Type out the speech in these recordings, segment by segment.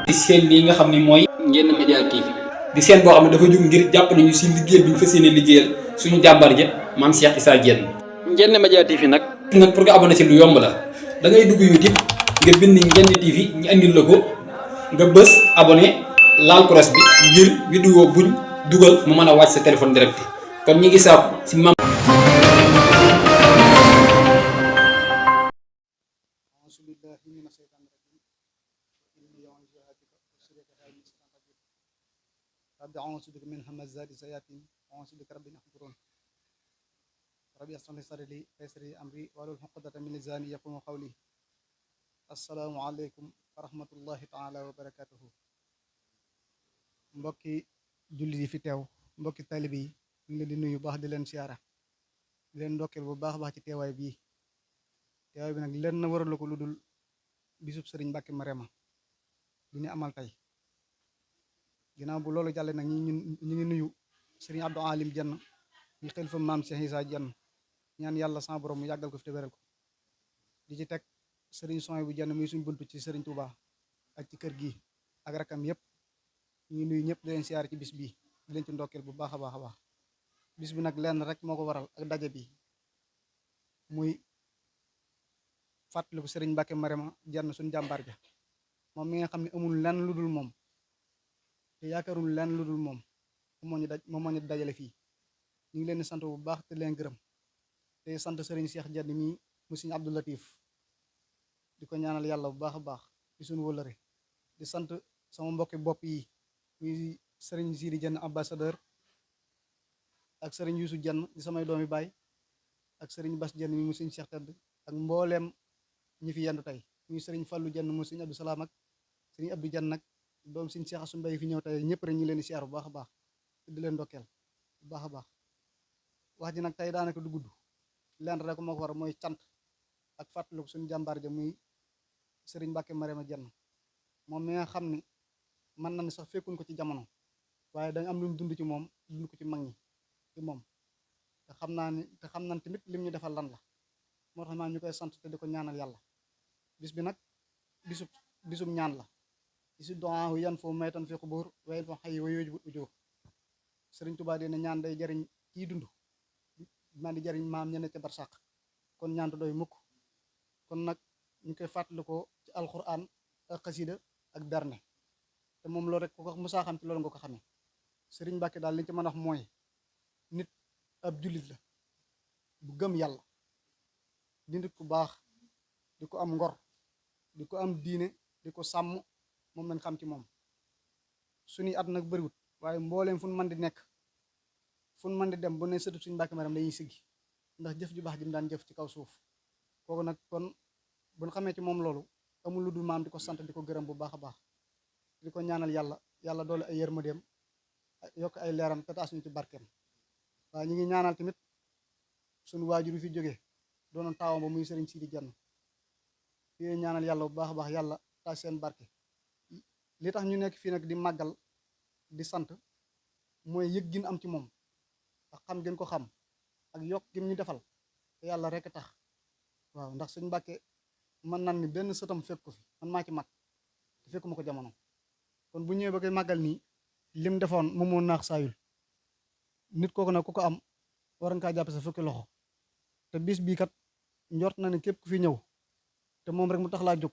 di seen lii nga xam ni mooy Ndiéné Média TV di seen boo xam ne dafa jóg ngir jàpp nañu si liggéeyal bi ñu fas yéene liggéeyal suñu jàmbaar ja maam Cheikh Issa Diène. Ndiéné Média TV nag pour nga abonné si lu yomb la da ngay dugg YouTube nga bind Ndiéné TV ñu andil la ko nga bës abonné laal cross bi ngir vidéo buñ dugal mu mën a wàcc sa téléphone direct kon ñi ngi saabu si maam. rabbi a'uuzu bika min hamazaati sayaatiin wa a'uuzu bika rabbi an yahduruun rabbi ishrah li sadri wa yassir li amri wahlul uqdatan min lisaani yafqahu qawli. assalaamu aleykum wa rahmatullahi taala wa barakatuhu. mbokki jullit yi fi teew, mbokki taalibe yi ñu ngi leen di nuyu baax di leen siyaara di leen ndokkeel bu baax baax ci teewaay bii bi nag leen na waral ko lu dul bisub sëriñ Mbàkke Marema bi ñu amal tey. ginnaaw bu loolu jàlle nag ñu ngi nuyu sëriñ Abdou Alim Diène ñu xalifa maam Cheikh Issa Diène ñaan yàlla sama borom mu yàggal ko fi te wéral ko. di ci teg sëriñ Souhaïbou Diène muy suñ buntu ci sëriñ Touba ak ci kër gi ak rakam yëpp ñu ngi nuyu ñëpp di leen siyaare ci bis bii di leen ci ndokkeel bu baax a baax a baax. bis bi nag lenn rek moo ko waral ak daje bi muy fàttaliku sëriñ Mbàkke Marema Diène suñ jàmbaar ja moom mi nga xam ne amul lenn lu dul moom te yaakaarul lenn lu dul moom moo ñu dajale fii. ñu ngi leen di sant bu baax te leen gërëm te sant sëriñ Cheikh Diène mii mu sëriñ Abdou Latif di ko ñaanal yàlla bu baax a baax di suñu wëllëre. di sant sama mbokki bopp yi muy sëriñ Sidi Diène ambassadeur ak sëriñ Youssou Diène di samay doomi baay ak sëriñ Bass Diène mi mu sëriñ Cheikh Tedd ak mbooleem ñi fi yendu tey muy sëriñ Fallou Diène mu sëriñ Abdou Salaam ak sëriñ Abdou Diène nag doom sin Cheikh Assou Mbaye fi ñëw tey ñëpp rek ñu leen di siyaar bu baax a baax di leen ndokkeel bu baax a baax. wax ji nag tey daanaka du gudd lenn rek moo ko war mooy cant ak fàttaliku suñu jàmbaar ja muy sëriñ Mbàkke Marema Diène moom mi nga xam ni mën na ni sax fekkuñ ko ci jamono waaye dañ am luñ dund ci moom dund ko ci mag ñi ci moom te xam nañ tamit lim ñu defal lan la moo tax maa ñu koy sant te di ko ñaanal yàlla. bis bi nag bisub ñaan la bisu doa yan foo maytan fi xubóor waaye fa xëy wa yooju ujur. sëriñ Tuubaa dina ñaan day jariñ kii dund maa di jariñ maam ñene ca barsàq kon ñaantu doy mukk. kon nag ñu koy fàttali ko ci alxuraan ak xasida ak berne te moom loolu rek ku ko musaa xam ci loolu nga ko xamee. sëriñ Mbàkke daal li ci mën a wax mooy nit ab jullit la bu gëm yàlla di nit ku baax di ko am ngor di ko am diine di ko sàmm moom lañ xam ci moom. suñuy at nag bëriwut waaye mbooleem fu ñu mën di nekk fu ñu mën di dem bu ne sëtub suñu Mbàkke Marema dañuy siggi ndax jëf ju baax ji mu daan jëf ci kaw suuf. kooku nag kon buñ xamee ci moom loolu amul lu dul maam di ko sant di ko gërëm bu baax a baax di ko ñaanal yàlla doole ay yërmandeem yokk ay leeram te taas ñu ci barkeem. waaye ñu ngi ñaanal tamit suñu waajur wi fi jógee doonoon taawam ba muy sëriñ Sidi Diène di ñaanal yàlla bu baax a baax yàlla taas seen barke. li tax ñu nekk fii nag di màggal di sant mooy yëg gin am ci moom ak xam gën ko xam ak yokk gim ñu defal te yàlla rek tax. waaw ndax suñ Mbàkke mën nan ni benn sëtam fekk ko fi man maa ci mag te fekkuma ko jamono kon bu ñëwee ba koy màggal nii lim defoon moom moo naax saayul nit kooku nag ku ko am war nga kaa jàppe sa fukki loxo. te bis bii kat njort na ne képp ku fi ñëw te moom rek mu tax laa jóg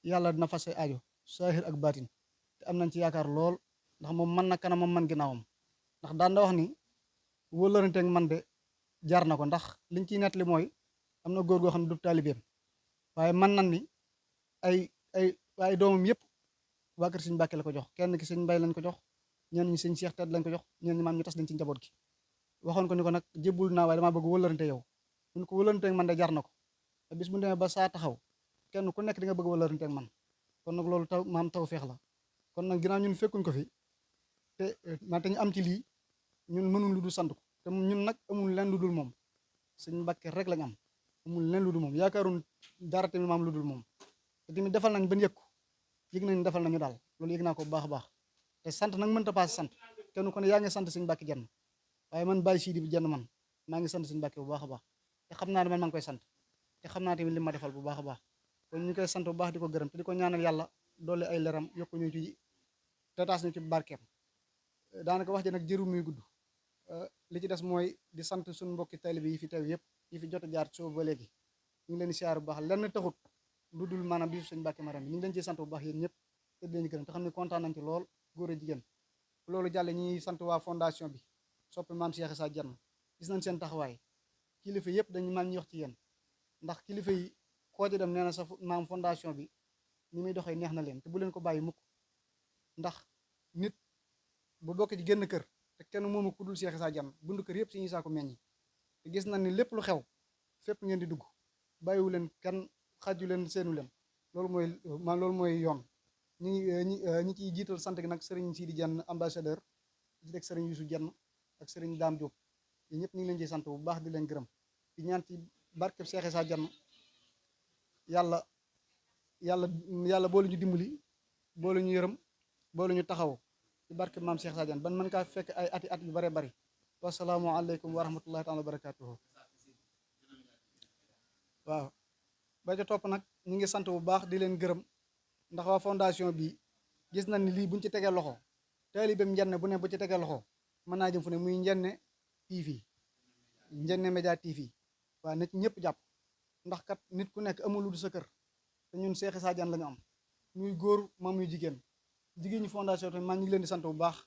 yàlla dina fas say aajo saahir ak baatin te am nañ ci yaakaar lool ndax moom mën na kanamam man ginnaawam ndax daan da wax ni wóllëranteeg man de jaar na ko ndax liñ ciy nettali mooy am na góor goo xam ne du taalibeem waaye man nan ni ay doomam yëpp waa kër sëñ Mbàkke la ko jox kenn ki sëñ Mbay lañ ko jox ñenn ñi sëñ Cheikh Tedd lañ ko jox ñenn ñi maam ñu tas dañ ci njaboot gi. waxoon ko ni ko nag jébbul naa waaye damaa bëgg wëllërante yow mun ko wëllëranteeg man de jar na ko te bis bu demee ba saa taxaw kenn ku nekk di nga bëgg wëllëranteeg man kon nag loolu taw feex la. kon nag ginnaaw ñun fekkuñ ko fi te mante ñu am ci lii ñun mënul lu dul sant ko te ñun nag amul leen lu dul moom sëñ Mbàkke rek lañ am amul leen lu dul moom yaakaaroon dara tamit maam lu dul moom te tamit defal nañ ban yëg ko yëg nañ defal nañu daal loolu yëg naa ko bu baax a baax. te sant nag mënta paase sant kenn ku ne yaa ngi sant sëñ Mbàkke Diène waaye man Baye Sidi Diène man maa ngi sant sëñ Mbàkke bu baax a baax te xam naa ne man maa ngi koy sant te xam naa tamit li ma defal bu baax a baax kon ñu koy sant bu baax di ko gërëm te di ko ñaanal yàlla dolli ay leram yokku ñu ci tataas ñu ci barkeem. daanaka wax ji nag jëru muy gudd. li ci des mooy di sant suñu mbokki taalibe yi fi teew yëpp yi fi jot a jaar soo ba léegi ñu ngi leen di siyaar bu baax lenn taxut lu dul maanaam bisu sëñ Mbàkke Maram bi ñu ngi leen ciy sant bu baax yéen ñëpp te di leen gërëm te xam ne kontaan nañ ci lool góor a jigéen. loolu jàlle ñuy sant waa fondation bi soppe maam Cheikh Issa Diène gis nañ seen taxawaay kilifa yëpp dañu maam ñuy wax ci yéen ndax kilifa yi koo ci dem nee na sa maam fondation bi ni muy doxee neex na leen te bu leen ko bàyyi mukk ndax nit bu bokk ci génn kër te kenn moomu ku dul Cheikh Issa Diène bundu kër yëpp si ñuy saako meññi te gis nañ ni lépp lu xew fépp ngeen di dugg bàyyiwu leen kenn xaju leen seenu leen loolu mooy yoon ñi ciy jiital sant gi nag sëriñ Sidi Diène ambassadeur di teg sëriñ Youssou Diène ak sëriñ Dame Diop yi ñëpp ñu ngi leen ciy sant bu baax di leen gërëm di ñaan ci barkeb Cheikh Issa Diène yàlla boolu ñu dimbali boolu ñu yërëm boolu ñu taxaw ci barkeb maam Cheikh Issa Diène ban mën kaa fekk ay ati at yu bare bari wasalaamu aleykum wa rahmatullahi taala wa barakatuhu. waaw ba ca topp nag ñu ngi sant bu baax di leen gërëm ndax waa fondation bi gis nañ ni lii buñ ci tegee loxo taalibeem Njenne bu ne bu ci tegee loxo mën naa jëm fu ne muy Njenne TV Njenne Média TV waaw nit ñëpp jàpp ndax kat nit ku nekk amul lu du sa kër te ñun Cheikh Issa Diène la ñu am muy góor moom muy jigéen ñi fondation tamit maa ngi leen di sant bu baax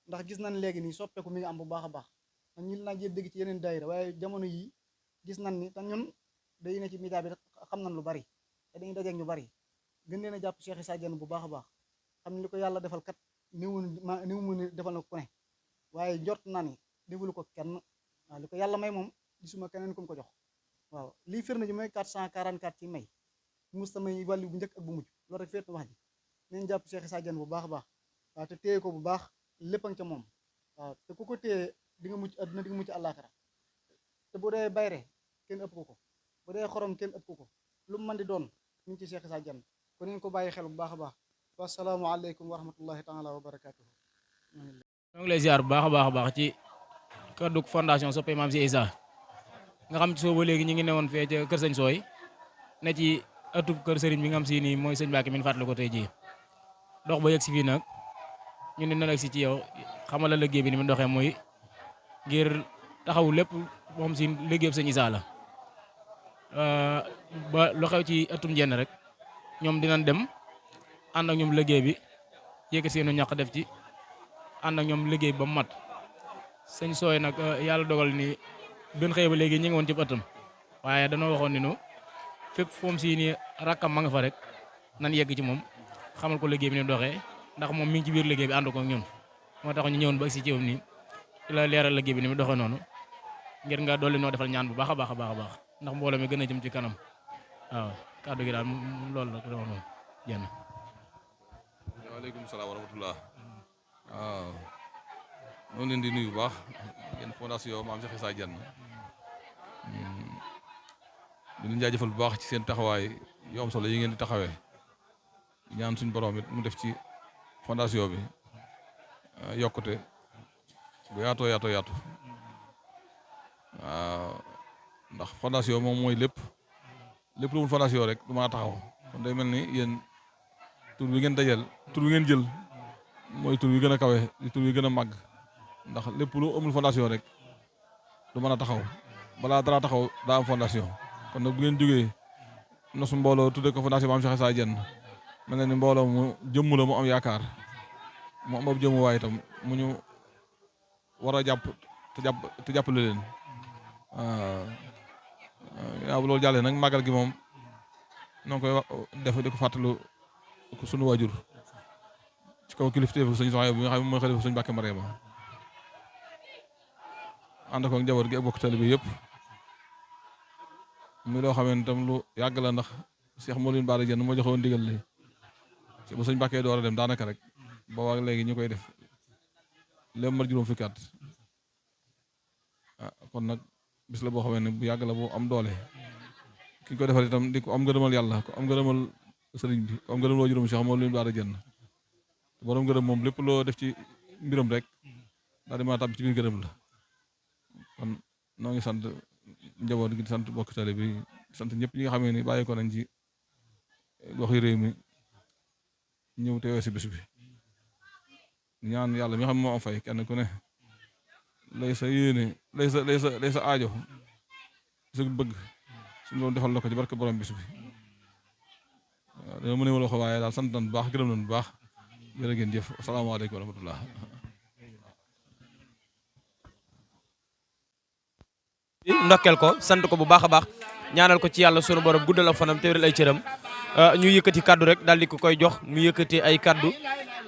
ndax gis nañ léegi nii soppeeku mi ngi am bu baax a baax man ñi naa jee dégg ci yeneen daayira waaye jamono yi gis nañ ni te ñun day ne ci média bi xam nañ lu bari te dañuy dajeek ñu bari gën leen a jàpp Cheikh Issa Diène bu baax a baax xam ne li ko yàlla defal kat niw mu ni defal na ko ne waaye njort naa ni defalu ko kenn waaw li ko yàlla may moom gisuma keneen ku mu ko jox waaw lii firnde ji mooy 444 ci may musta may wàllu bu njëkk ak bu mujj loolu rek féet wax ji neen jàpp Cheikh Issa Diène bu baax a baax waaw te téye ko bu baax lépp a nga ca moom waaw te ku ko téye di nga mucc adduna di nga mucc àllaaxira te bu dee bayre kenn ëpp ko bu dee xorom kenn ëpp ko lu mu mën di doon ñu ngi ci Cheikh Issa Diène kon ngeen ko bàyyi xel bu baax a baax wasalaamu aleykum wa rahmatullahi taala wa barakatuhu. ñoo ngi lay ziar bu baax a baax ci kaddu fondation soppe maam Cheikh Issa nga xam ci soo ba léegi ñu ngi newoon fee ca kër sëñ Sooy ne ci ëttub kër sëriñ bi nga xam si nii mooy sëñ Mbàkke min fàttali ko tey jii dox ba yegg si fii nag ñu ne nag si ci yow xamal la liggéey bi ni mu doxee mooy ngir taxaw lépp moom si liggéey sëñ Issa la ba lu xew ci ëttum Njenne rek ñoom dinañ dem ànd ak ñoom liggéey bi yëkkat seenu ñàq def ci ànd ak ñoom liggéey ba mu mat sëñ Sooy nag yàlla dogal ni benn xëy ba léegi ñu ngi woon ci ëttam waaye danoo waxoon ni nu fépp foom si ni rakkam ma nga fa rek nan yegg ci moom xamal ko liggéey bi ni doxee ndax moom mi ngi ci biir liggéey bi ànd ko ak ñun moo tax ñu ñëwoon ba si ci yow nii la leeral liggéey bi ni mu doxee noonu ngir nga dolli noo defal ñaan bu baax a baax ndax mbooloo mi gën a jëm ci kanam waaw kàddu gi daal loolu la doon noonu jenn. waaleykum salaam wa rahmatullah. waaw ñoo leen di nuyu bu baax yéen fondation maam Cheikh Issa Diène di leen jaajëfal bu baax ci seen taxawaay yu am solo yi ngeen di taxawee ñaan suñ borom it mu def ci fondation bi yokkute bu yaatoo yaatu waaw ndax fondation moom mooy lépp lu mu fondation rek du mën a taxaw kon day mel ni yéen tur bi ngeen dajal tur bi ngeen jël mooy tur bi gën a kawe di tur bi gën a màgg ndax lépp lu amul fondation rek du mën a taxaw balaa dara taxaw daa am fondation kon nag bu ngeen jógee nosu mbooloo tudde ko fondation maam Cheikh Issa Diène mel na ni mbooloo mu jëmm la mu am yaakaar mu am ab jëmm waaye itam mu ñu war a jàpp te jàppale leen waaw bu loolu jàllee nag màggal gi moom noo koy def di ko fàttalu ko sunu waajur ci kaw kilifteefu sëñ Soxna bi nga xam ne mooy xalifa sëñ Mbàkke Mariama ànd ko ak njaboot gi ak bokk taalibe bi yëpp muy loo xam ne tam lu yàgg la ndax Cheikh Mawlid Bara Diène moo joxoon ndigal li ci ba sëñ Mbàkke door a dem daanaka rek booba léegi ñu koy def lépp mat juróom fukki at kon nag bis la boo xam ne bu yàgg la bu am doole ki ñu ko defal itam di ko am ngërëmal yàlla ko am ngërëmal sëriñ bi ko am ngërëm loo juróom Cheikh Mawlid Bara Diène borom ngërëm moom lépp loo def ci mbiram rek daal di mën a tàbb ci biir ngërëm la kon noo ngi sant njaboot gi di sant bokk tale bi sant ñëpp ñi nga xam ne ni bàyyi ko nañ ci gox yi réew mi ñëw teewee si bis bi ñaan yàlla mi xam moo am fay kenn ku ne lay sa yéene lay sa aajo sa bëgg suñu loolu defal la ko ci barke borom bis bi waaw dama mën a wala ko waaye daal sant nañ bu baax gërëm nañ bu baax jërë ngeen jëf asalaamaaleykum wa rahmatullah ndokkel ko sant ko bu baax a baax ñaanal ko ci yàlla sunu borom guddal ak fanam te wéral ay cëram ñu yëkkati kaddu rek daal di ko koy jox mu yëkkati ay kaddu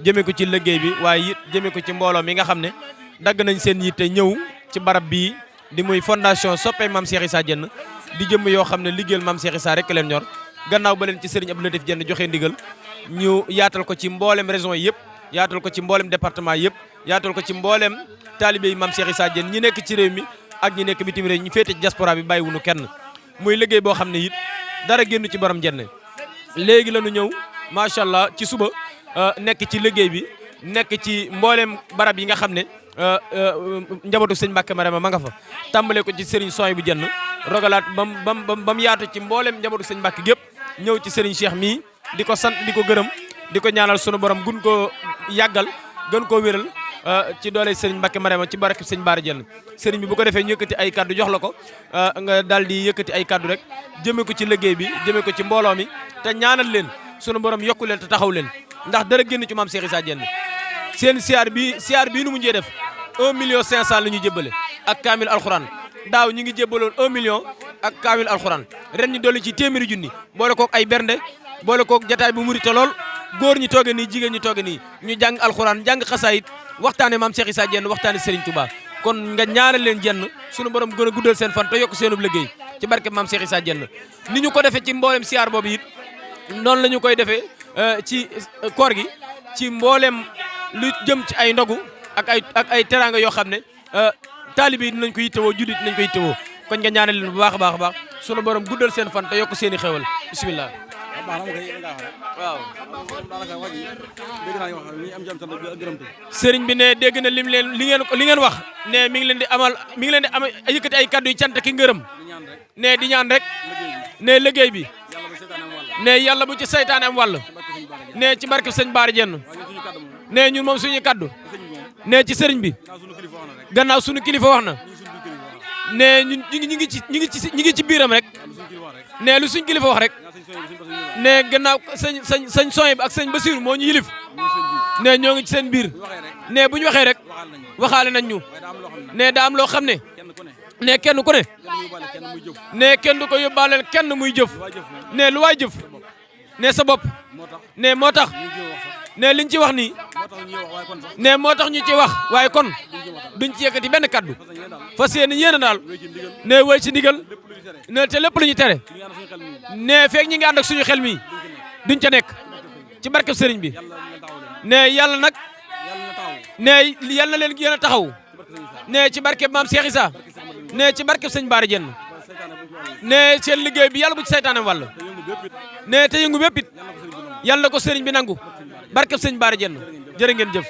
jëmee ko ci liggéey bi waaye it jëmee ko ci mbooloo mi nga xam ne dagg nañ seen yitte ñëw ci barab bii di muy fondation soppey Mame Cheikh Issa Diène di jëm yoo xam ne liggéeyal Mame Cheikh Issa rek leen ñor gannaaw ba leen ci Serigne Abdou Latif Diène joxe ndigal ñu yaatal ko ci mboolem région yi yëpp yaatal ko ci mboolem département yëpp yaatal ko ci mboolem taalibe yi Mame Cheikh Issa Diène ñi nekk ci réew mi ak ñi nekk bitim réew ñu féete ci diaspora bi bàyyiwunu kenn muy liggéey boo xam ne it dara génn ci borom Diène léegi la ñu ñëw macha allah ci suba nekk ci liggéey bi nekk ci mboolem barab yi nga xam ne njabootu sëñ Mbàkke Marema ma nga fa tàmbale ko ci Serigne Soy bu Diène rogalaat bam yaatu ci mboolem njabootu sëñ Mbàkke gépp ñëw ci Serigne Cheikh mii di ko sant di ko gërëm di ko ñaanal sunu borom gun koo yàggal gën koo wéral ci doole Serigne Mbàkke Marema ci barke sëñ Baara Diène Serigne bi bu ko defee ñu yëkkati ay kaddu jox la ko nga daal di yëkkati ay kaddu rek jëmee ko ci liggéey bi jëmee ko ci mbooloo mi te ñaanal leen sunu borom yokku leen te taxaw leen ndax dara génn ci Mame Cheikh Issa Diène seen siyaar bii nu mu njee def 1 million 500 la ñu jébbale ak kaamil alxuraan daaw ñu ngi jébbaloon 1 million ak kaamil alxuraan ren ñu dolli ci téeméeri junni boole kook ay bernde boole kook jataay bu murite lool góor ñi tooge nii jigéen ñi tooge nii ñu jàng alxuraan jàng xasaayit waxtaane Mame Cheikh Issa Diène waxtaane Serigne Touba kon nga ñaanal leen Diène sunu borom gën a guddal seen fan te yokk seenub liggéey ci barke Mame Cheikh Issa Diène ni ñu ko defee ci mboolem siyaar boobu it noonu la ñu koy defee ci koor gi ci mboolem lu jëm ci ay ndogu ak ay teraanga yoo xam ne taalibe yi dinañ ko yittewoo juddit dinañ ko yittewoo kon nga ñaanal leen bu baax a baax a baax sunu borom guddal seen fan te yokk seen i xewal bismillah waaw sëriñ bi ne dégg na li ngeen wax ne mi ngi leen di amal yëkkati ay kaddu yu cant ki ngërëm ne di ñaan rek ne liggéey bi ne yàlla bu ci saytaane am wàll ne ci barke sëñ Baara Diène ne ñun moom suñu kaddu ne ci sëriñ bi gannaaw suñu kilifa wax na ne ñun ñu ngi ci biiram rek ne lu suñu kilifa wax rek ne gannaaw sëñ Soy bi ak sëñ Basiru moo ñu yilif ne ñoo ngi ci seen biir ne bu ñu waxee rek waxaale nañ ñu ne daa am loo xam ne ne kenn ku ne ne kenn du ko yóbbaaleel kenn muy jëf ne lu waay jëf ne sa bopp ne moo tax ne liñ ci wax nii ne moo tax ñu ci wax waaye kon duñ ci yëkkati benn kaddu fas yéene yéen daal ne woy ci ndigal ne te lépp lu ñu tere ne feek ñi ngi ànd ak suñu xel mi duñ ca nekk ci barkeb sëriñ bi ne yàlla nag ne yàlla na leen yéen a taxaw ne ci barkeb Mame Cheikh Issa ne ci barkeb sëñ Baara Diène ne seen liggéey bi yàlla bu ci saytaane wàll ne te yëngu bépp it yàlla na ko sëriñ bi nangu barkeb sëñ Baara Diène jërë ngeen jëf